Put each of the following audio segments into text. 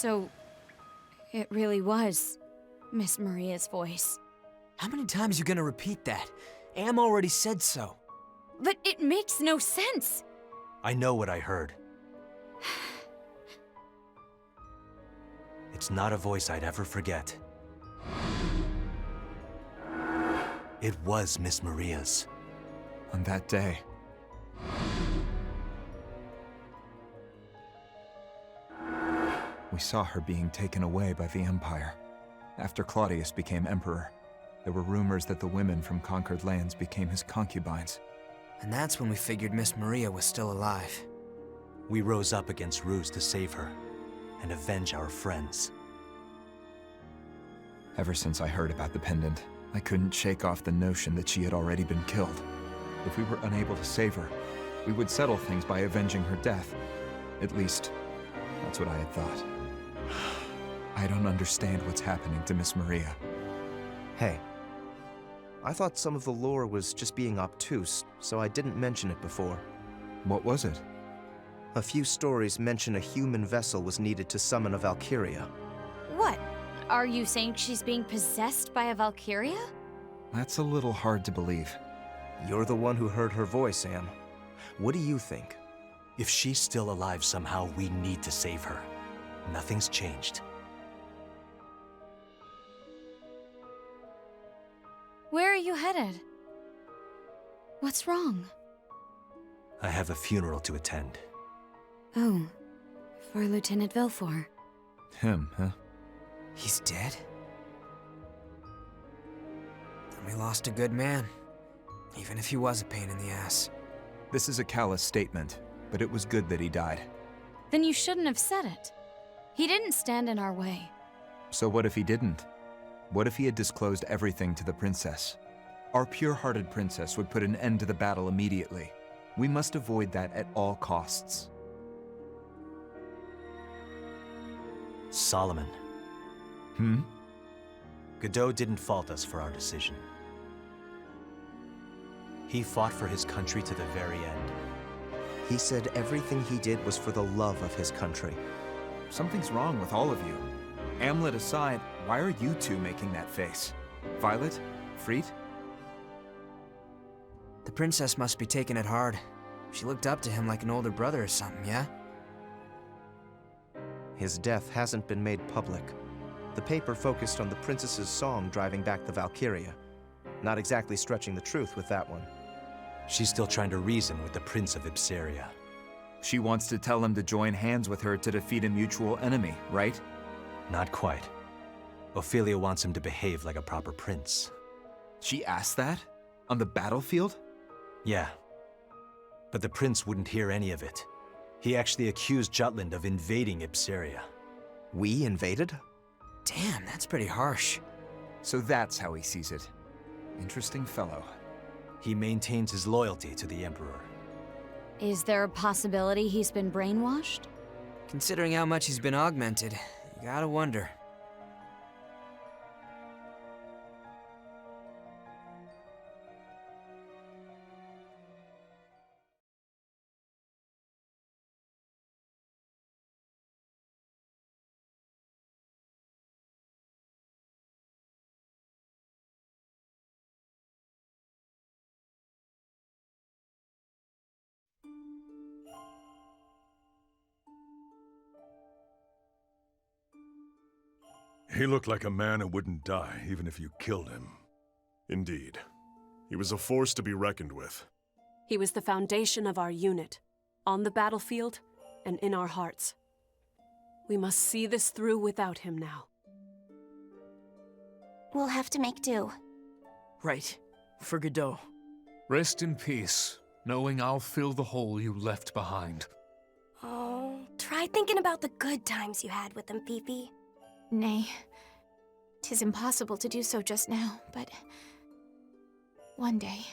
So, it really was Miss Maria's voice. How many times you gonna repeat that? Am already said so. But it makes no sense! I know what I heard. It's not a voice I'd ever forget. It was Miss Maria's. On that day, we saw her being taken away by the Empire. After Claudius became emperor, there were rumors that the women from conquered lands became his concubines. And that's when we figured Miss Maria was still alive. We rose up against Ruse to save her and avenge our friends. Ever since I heard about the pendant, I couldn't shake off the notion that she had already been killed. If we were unable to save her, we would settle things by avenging her death. At least, that's what I had thought. I don't understand what's happening to Miss Maria. Hey, I thought some of the lore was just being obtuse, so I didn't mention it before. What was it? A few stories mention a human vessel was needed to summon a Valkyria. What? Are you saying she's being possessed by a Valkyria? That's a little hard to believe. You're the one who heard her voice, Am. What do you think? If she's still alive somehow, we need to save her. Nothing's changed. Where are you headed? What's wrong? I have a funeral to attend. Oh, for Lieutenant Vilfort. Him, huh? He's dead? Then we lost a good man. Even if he was a pain in the ass. This is a callous statement, but it was good that he died. Then you shouldn't have said it. He didn't stand in our way. So what if he didn't? What if he had disclosed everything to the princess? Our pure-hearted princess would put an end to the battle immediately. We must avoid that at all costs. Solomon. Godot didn't fault us for our decision. He fought for his country to the very end. He said everything he did was for the love of his country. Something's wrong with all of you. Amlet aside, why are you two making that face? Violet? Freet? The princess must be taking it hard. She looked up to him like an older brother or something, yeah? His death hasn't been made public. The paper focused on the princess's song driving back the Valkyria. Not exactly stretching the truth with that one. She's still trying to reason with the Prince of Ipseria. She wants to tell him to join hands with her to defeat a mutual enemy, right? Not quite. Ophelia wants him to behave like a proper prince. She asked that? On the battlefield? Yeah. But the prince wouldn't hear any of it. He actually accused Jutland of invading Ipseria. We invaded? Damn, that's pretty harsh. So that's how he sees it. Interesting fellow. He maintains his loyalty to the Emperor. Is there a possibility he's been brainwashed? Considering how much he's been augmented, you gotta wonder. He looked like a man who wouldn't die, even if you killed him. Indeed. He was a force to be reckoned with. He was the foundation of our unit, on the battlefield and in our hearts. We must see this through without him now. We'll have to make do. Right. For Godot. Rest in peace, knowing I'll fill the hole you left behind. Oh, try thinking about the good times you had with him, Fifi. Nay, 'tis impossible to do so just now, but one day.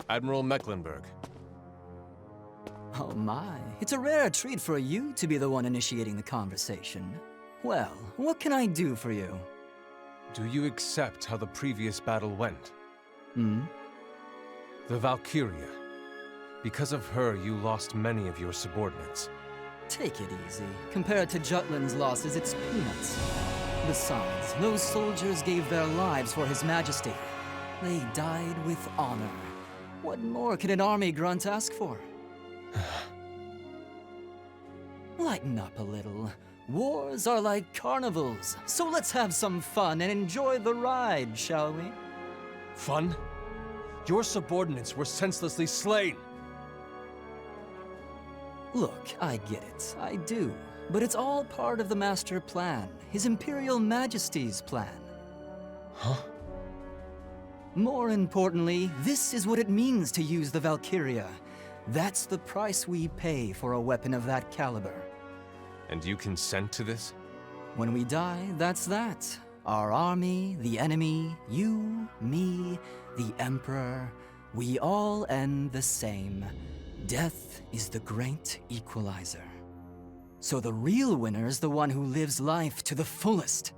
Admiral Mecklenburg. Oh my, it's a rare treat for you to be the one initiating the conversation. Well, what can I do for you? Do you accept how the previous battle went? Hmm? The Valkyria. Because of her, you lost many of your subordinates. Take it easy. Compared to Jutland's losses, it's peanuts. Besides, those soldiers gave their lives for His Majesty. They died with honor. What more could an army grunt ask for? Lighten up a little. Wars are like carnivals, so let's have some fun and enjoy the ride, shall we? Fun? Your subordinates were senselessly slain! Look, I get it. I do. But it's all part of the master plan. His Imperial Majesty's plan. Huh? More importantly, this is what it means to use the Valkyria. That's the price we pay for a weapon of that caliber. And you consent to this? When we die, that's that. Our army, the enemy, you, me, the Emperor, we all end the same. Death is the great equalizer. So the real winner's the one who lives life to the fullest.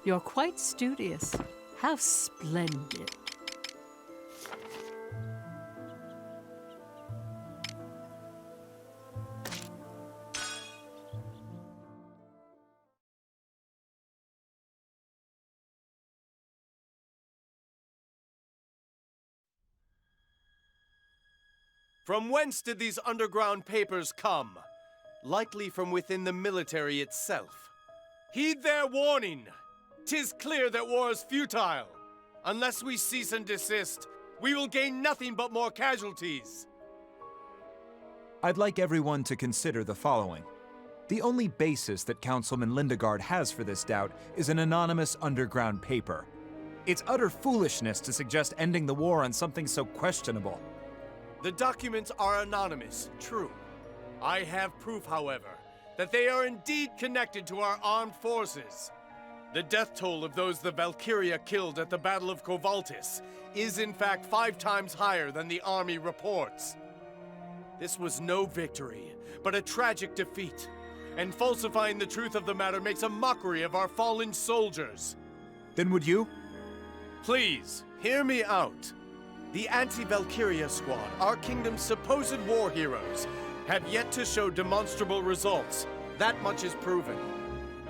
You're quite studious. How splendid. From whence did these underground papers come? Likely from within the military itself. Heed their warning! 'Tis clear that war is futile. Unless we cease and desist, we will gain nothing but more casualties. I'd like everyone to consider the following. The only basis that Councilman Lindegard has for this doubt is an anonymous underground paper. It's utter foolishness to suggest ending the war on something so questionable. The documents are anonymous, true. I have proof, however, that they are indeed connected to our armed forces. The death toll of those the Valkyria killed at the Battle of Kovaltis is in fact 5 times higher than the army reports. This was no victory, but a tragic defeat, and falsifying the truth of the matter makes a mockery of our fallen soldiers. Then would you? Please, hear me out. The anti-Valkyria squad, our kingdom's supposed war heroes, have yet to show demonstrable results. That much is proven.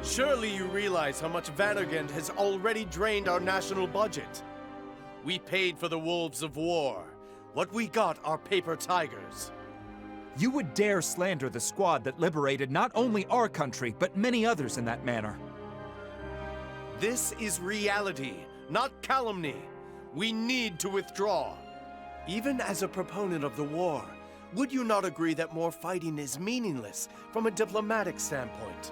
Surely you realize how much Vandergand has already drained our national budget. We paid for the wolves of war. What we got are paper tigers. You would dare slander the squad that liberated not only our country, but many others in that manner. This is reality, not calumny. We need to withdraw. Even as a proponent of the war, would you not agree that more fighting is meaningless from a diplomatic standpoint?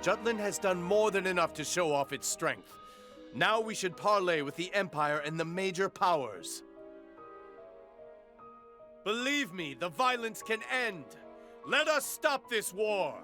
Jutland has done more than enough to show off its strength. Now we should parley with the Empire and the major powers. Believe me, the violence can end. Let us stop this war!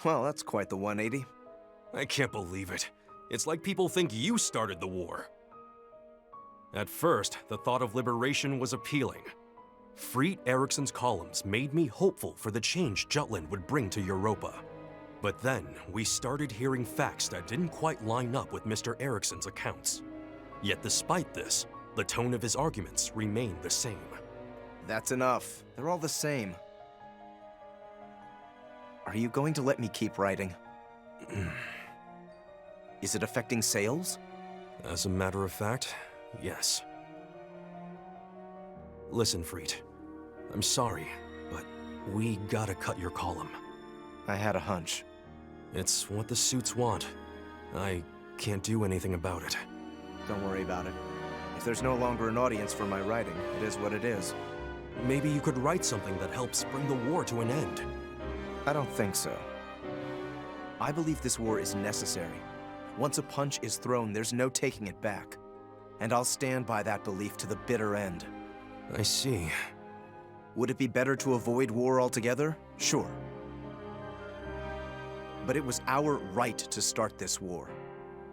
Well, that's quite the 180. I can't believe it. It's like people think you started the war. At first, the thought of liberation was appealing. Friet Eriksson's columns made me hopeful for the change Jutland would bring to Europa. But then, we started hearing facts that didn't quite line up with Mr. Eriksson's accounts. Yet despite this, the tone of his arguments remained the same. That's enough. They're all the same. Are you going to let me keep writing? Is it affecting sales? As a matter of fact, yes. Listen, Friet. I'm sorry, but we gotta cut your column. I had a hunch. It's what the suits want. I can't do anything about it. Don't worry about it. If there's no longer an audience for my writing, it is what it is. Maybe you could write something that helps bring the war to an end. I don't think so. I believe this war is necessary. Once a punch is thrown, there's no taking it back. And I'll stand by that belief to the bitter end. I see. Would it be better to avoid war altogether? Sure. But it was our right to start this war.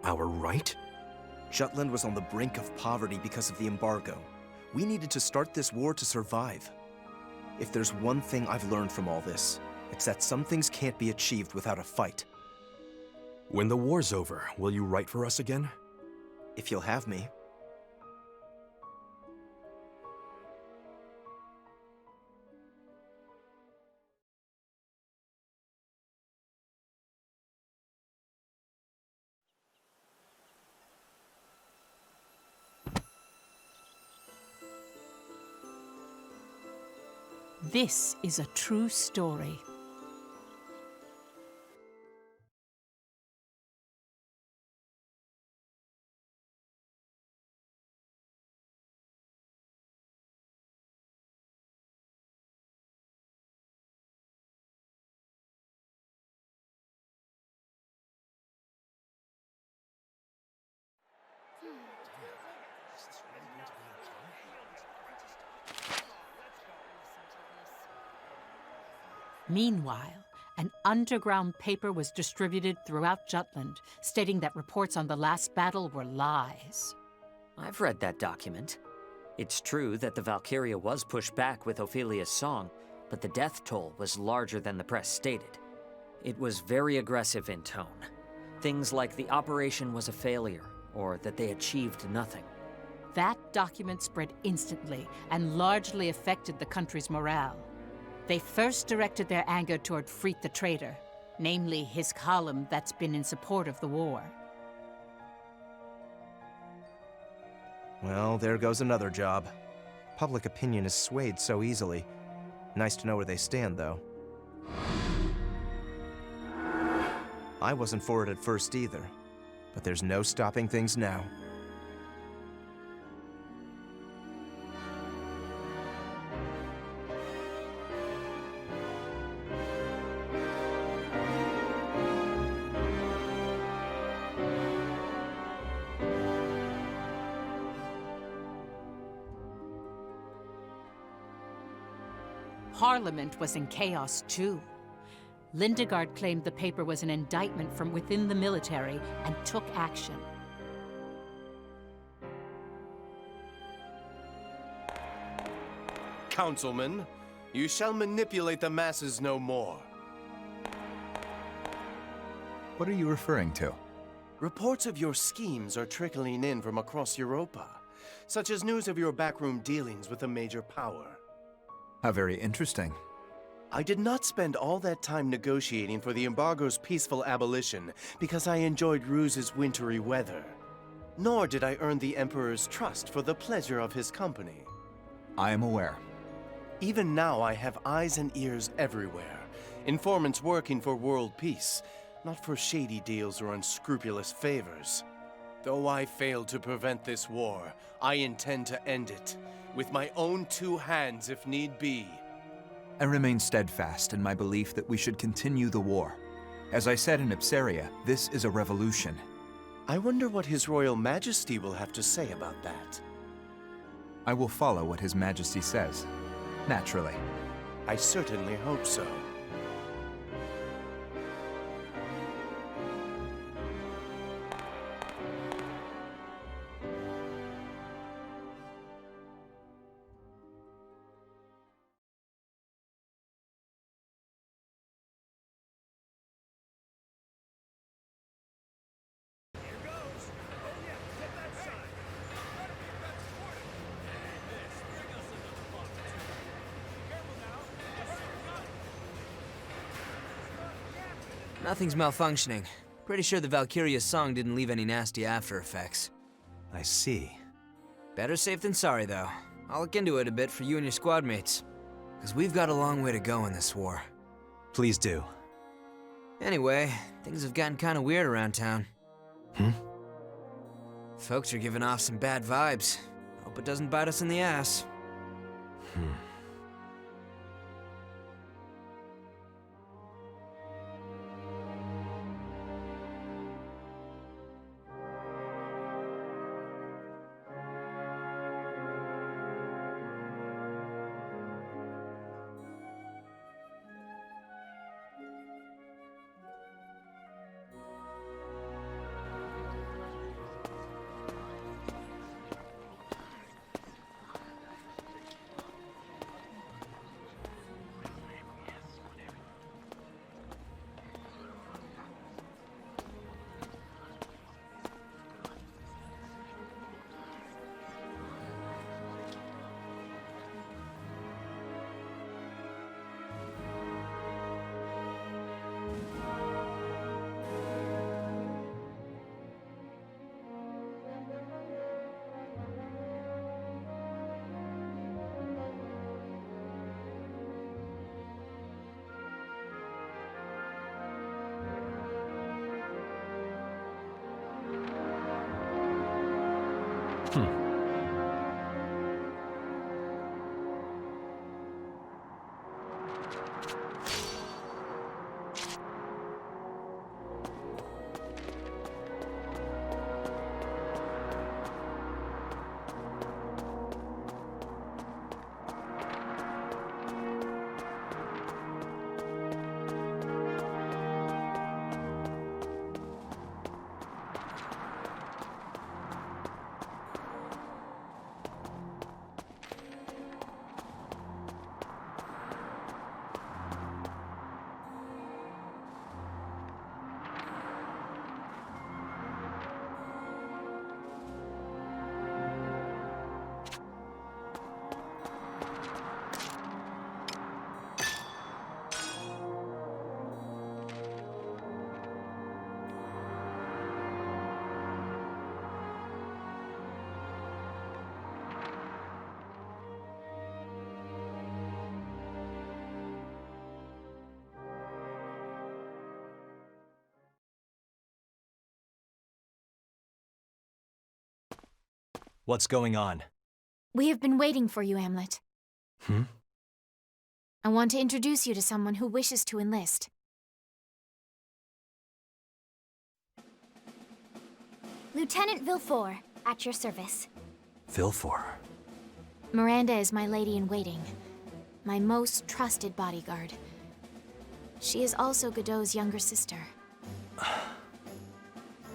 Our right? Jutland was on the brink of poverty because of the embargo. We needed to start this war to survive. If there's one thing I've learned from all this, it's that some things can't be achieved without a fight. When the war's over, will you write for us again? If you'll have me. This is a true story. Meanwhile, an underground paper was distributed throughout Jutland, stating that reports on the last battle were lies. I've read that document. It's true that the Valkyria was pushed back with Ophelia's song, but the death toll was larger than the press stated. It was very aggressive in tone. Things like the operation was a failure, or that they achieved nothing. That document spread instantly and largely affected the country's morale. They first directed their anger toward Friet the traitor, namely his column that's been in support of the war. Well, there goes another job. Public opinion is swayed so easily. Nice to know where they stand, though. I wasn't for it at first either, but there's no stopping things now. Parliament was in chaos too. Lindegard claimed the paper was an indictment from within the military and took action. Councilman, you shall manipulate the masses no more. What are you referring to? Reports of your schemes are trickling in from across Europa. such as news of your backroom dealings with a major power. How very interesting. I did not spend all that time negotiating for the embargo's peaceful abolition because I enjoyed Ruse's wintry weather. Nor did I earn the Emperor's trust for the pleasure of his company. I am aware. Even now I have eyes and ears everywhere. Informants working for world peace, not for shady deals or unscrupulous favors. Though I failed to prevent this war, I intend to end it, with my own 2 hands if need be. I remain steadfast in my belief that we should continue the war. As I said in Ipsaria, this is a revolution. I wonder what His Royal Majesty will have to say about that. I will follow what His Majesty says. Naturally. I certainly hope so. Nothing's malfunctioning. Pretty sure the Valkyria's song didn't leave any nasty after effects. I see. Better safe than sorry, though. I'll look into it a bit for you and your squad mates. Because we've got a long way to go in this war. Please do. Anyway, things have gotten kind of weird around town. Folks are giving off some bad vibes. Hope it doesn't bite us in the ass. What's going on? We have been waiting for you, Hamlet. I want to introduce you to someone who wishes to enlist. Lieutenant Vilfort, at your service. Vilfort. Miranda is my lady-in-waiting, my most trusted bodyguard. She is also Godot's younger sister.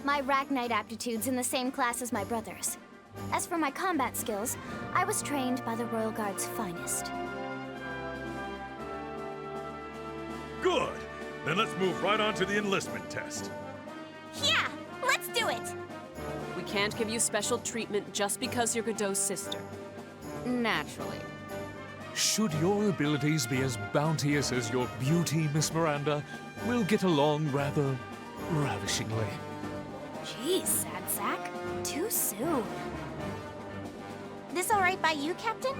My Ragnite aptitude's in the same class as my brother's. As for my combat skills, I was trained by the Royal Guard's finest. Good! Then let's move right on to the enlistment test. Yeah, let's do it! We can't give you special treatment just because you're Godot's sister. Naturally. Should your abilities be as bounteous as your beauty, Miss Miranda, we'll get along rather ravishingly. Jeez, sad sack. Too soon. This all right by you, Captain?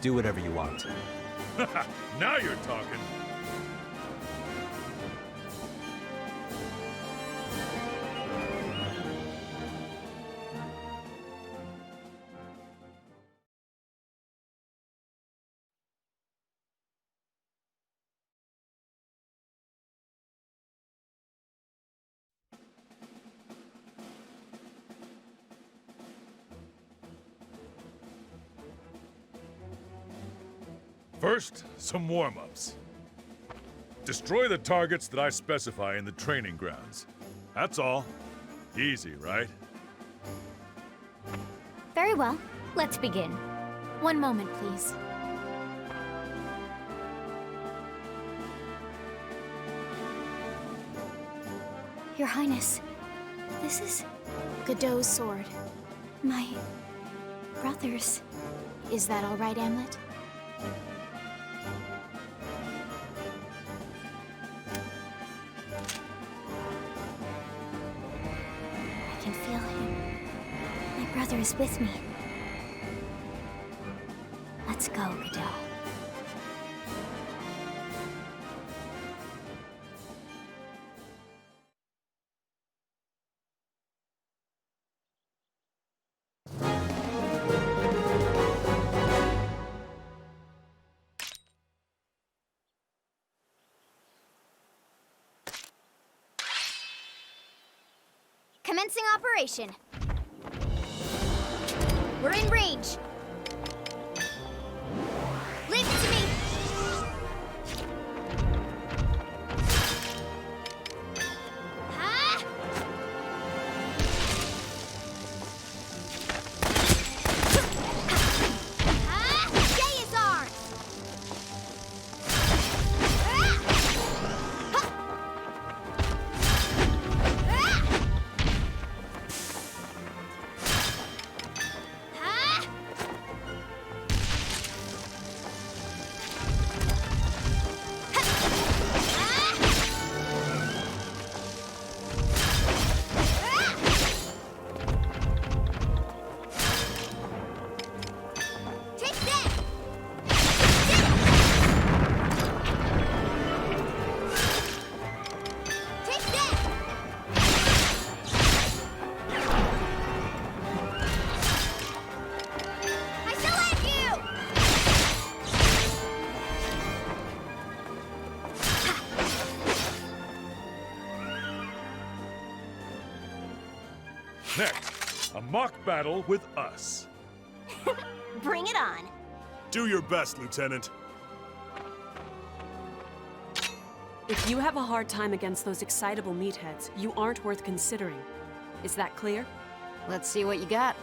Do whatever you want. Now you're talking. First, some warm-ups. Destroy the targets that I specify in the training grounds. That's all. Easy, right? Very well. Let's begin. One moment, please. Your Highness, this is Godot's sword. my brother's. Is that all right, Amlet? I can feel him. My brother is with me. Let's go, Godot. Commencing operation. We're in range. Leave it to me. Ha! Ha! Stay his arms. Next, a mock battle with us. Bring it on. Do your best, Lieutenant. If you have a hard time against those excitable meatheads, you aren't worth considering. Is that clear? Let's see what you got.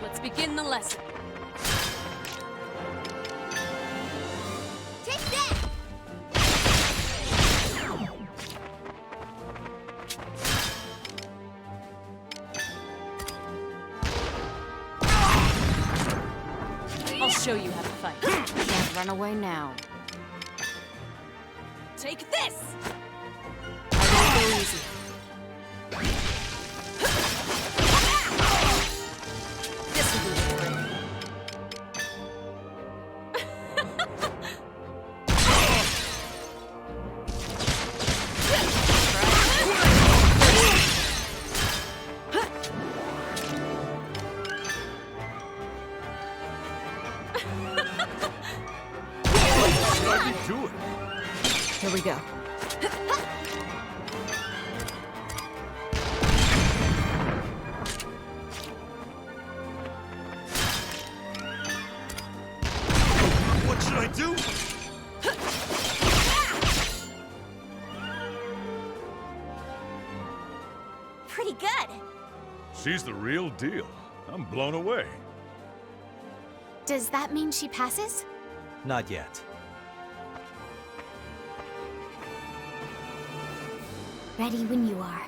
Let's begin the lesson. Take that! I'll show you how to fight. Can't run away now. Take this! I won't go easy. This will be the trick. What are you doing? Here we go. What should I do? Pretty good. She's the real deal. I'm blown away. Does that mean she passes? Not yet. Ready when you are.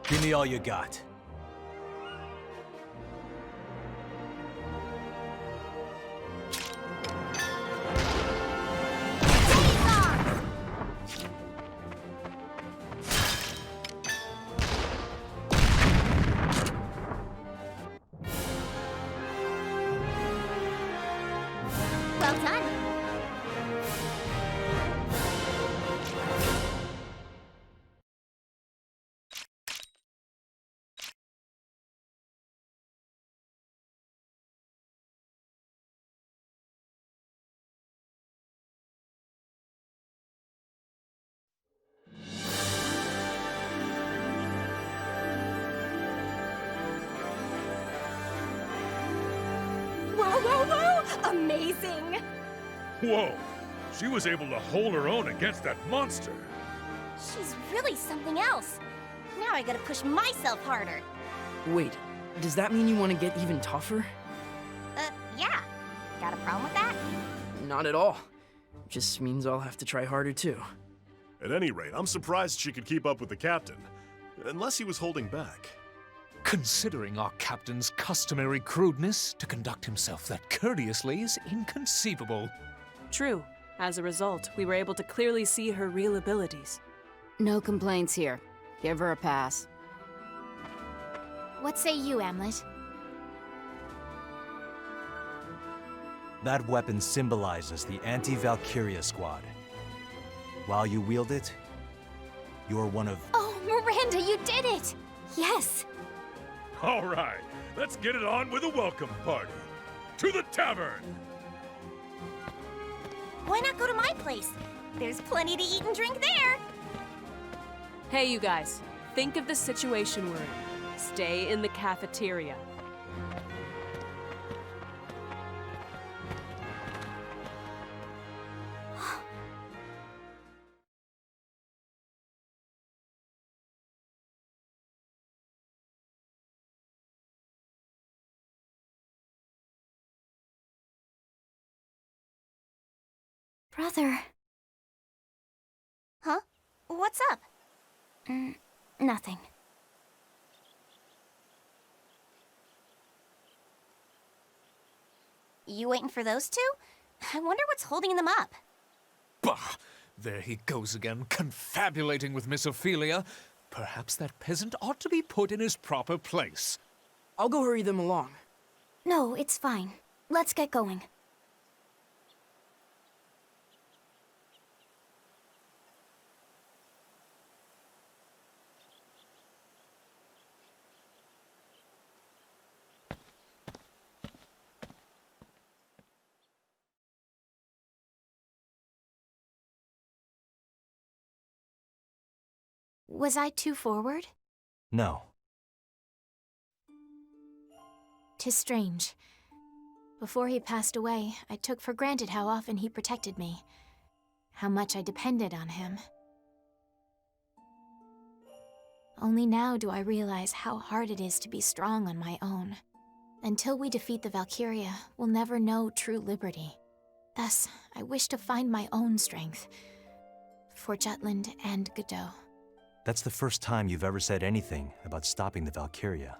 Give me all you got. Well done. Whoa, whoa, whoa! Amazing! Whoa! She was able to hold her own against that monster. She's really something else. Now I gotta push myself harder. Wait, does that mean you want to get even tougher? Yeah. Got a problem with that? Not at all. Just means I'll have to try harder too. At any rate, I'm surprised she could keep up with the captain. Unless he was holding back. Considering our captain's customary crudeness, to conduct himself that courteously is inconceivable. True. As a result, we were able to clearly see her real abilities. No complaints here. Give her a pass. What say you, Amlet? That weapon symbolizes the anti-Valkyria squad. While you wield it, you're one of... Oh, Miranda, you did it! Yes! All right, let's get it on with a welcome party. To the tavern! Why not go to my place? There's plenty to eat and drink there! Hey, you guys. Think of the situation we're in. Stay in the cafeteria. Brother. Huh? What's up? Nothing. You waiting for those two? I wonder what's holding them up. Bah! There he goes again, confabulating with Miss Ophelia. Perhaps that peasant ought to be put in his proper place. I'll go hurry them along. No, it's fine. Let's get going. Was I too forward? No. 'Tis strange. Before he passed away, I took for granted how often he protected me, how much I depended on him. Only now do I realize how hard it is to be strong on my own. Until we defeat the Valkyria, we'll never know true liberty. Thus, I wish to find my own strength, for Jutland and Godot. That's the first time you've ever said anything about stopping the Valkyria.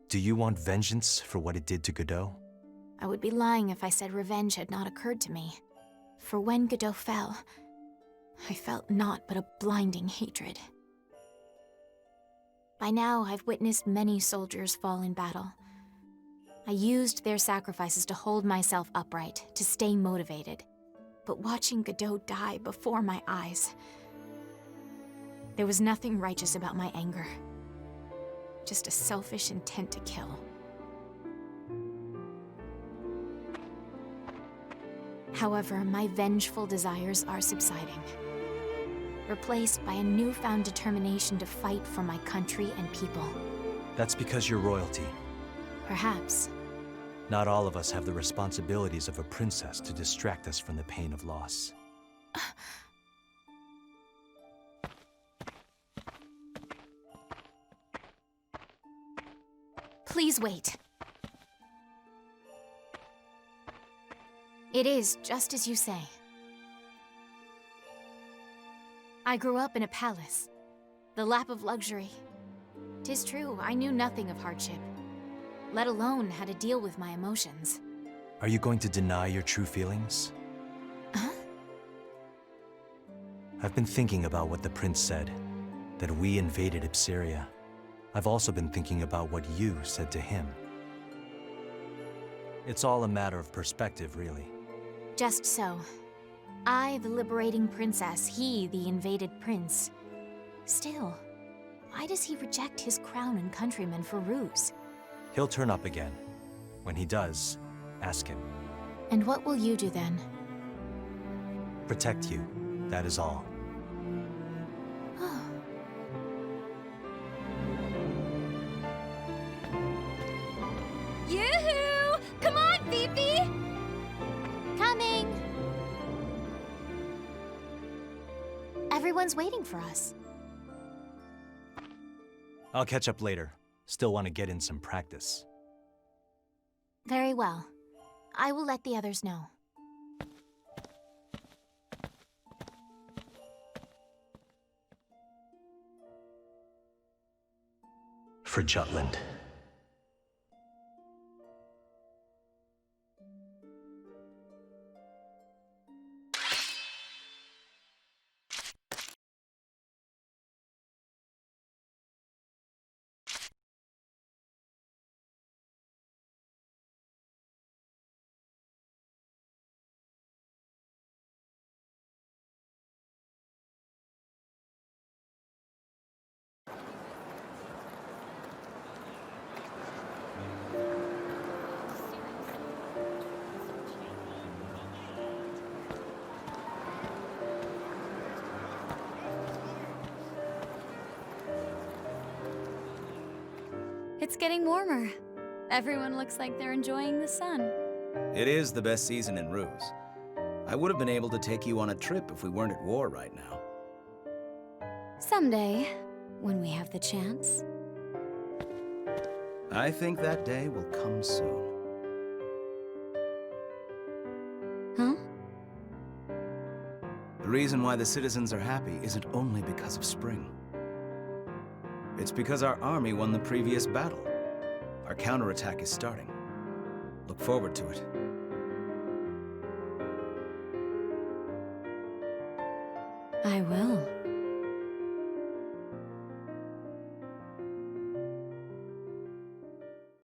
Do you want vengeance for what it did to Godot? I would be lying if I said revenge had not occurred to me. For when Godot fell, I felt naught but a blinding hatred. By now, I've witnessed many soldiers fall in battle. I used their sacrifices to hold myself upright, to stay motivated. But watching Godot die before my eyes, there was nothing righteous about my anger. Just a selfish intent to kill. However, my vengeful desires are subsiding, replaced by a newfound determination to fight for my country and people. That's because you're royalty. Perhaps. Not all of us have the responsibilities of a princess to distract us from the pain of loss. Please wait. It is just as you say. I grew up in a palace, the lap of luxury. 'Tis true, I knew nothing of hardship, let alone how to deal with my emotions. Are you going to deny your true feelings? Huh? I've been thinking about what the prince said, that we invaded Ipsiria. I've also been thinking about what you said to him. It's all a matter of perspective, really. Just so. I, the liberating princess, he, the invaded prince. Still, why does he reject his crown and countrymen for ruse? He'll turn up again. When he does, ask him. And what will you do then? Protect you, that is all. Yoo-hoo! Come on, Fifi! Coming! Everyone's waiting for us. I'll catch up later. Still want to get in some practice. Very well. I will let the others know. For Jutland. It's getting warmer. Everyone looks like they're enjoying the sun. It is the best season in Ruse. I would have been able to take you on a trip if we weren't at war right now. Someday, when we have the chance. I think that day will come soon. Huh? The reason why the citizens are happy isn't only because of spring. It's because our army won the previous battle. Our counterattack is starting. Look forward to it. I will.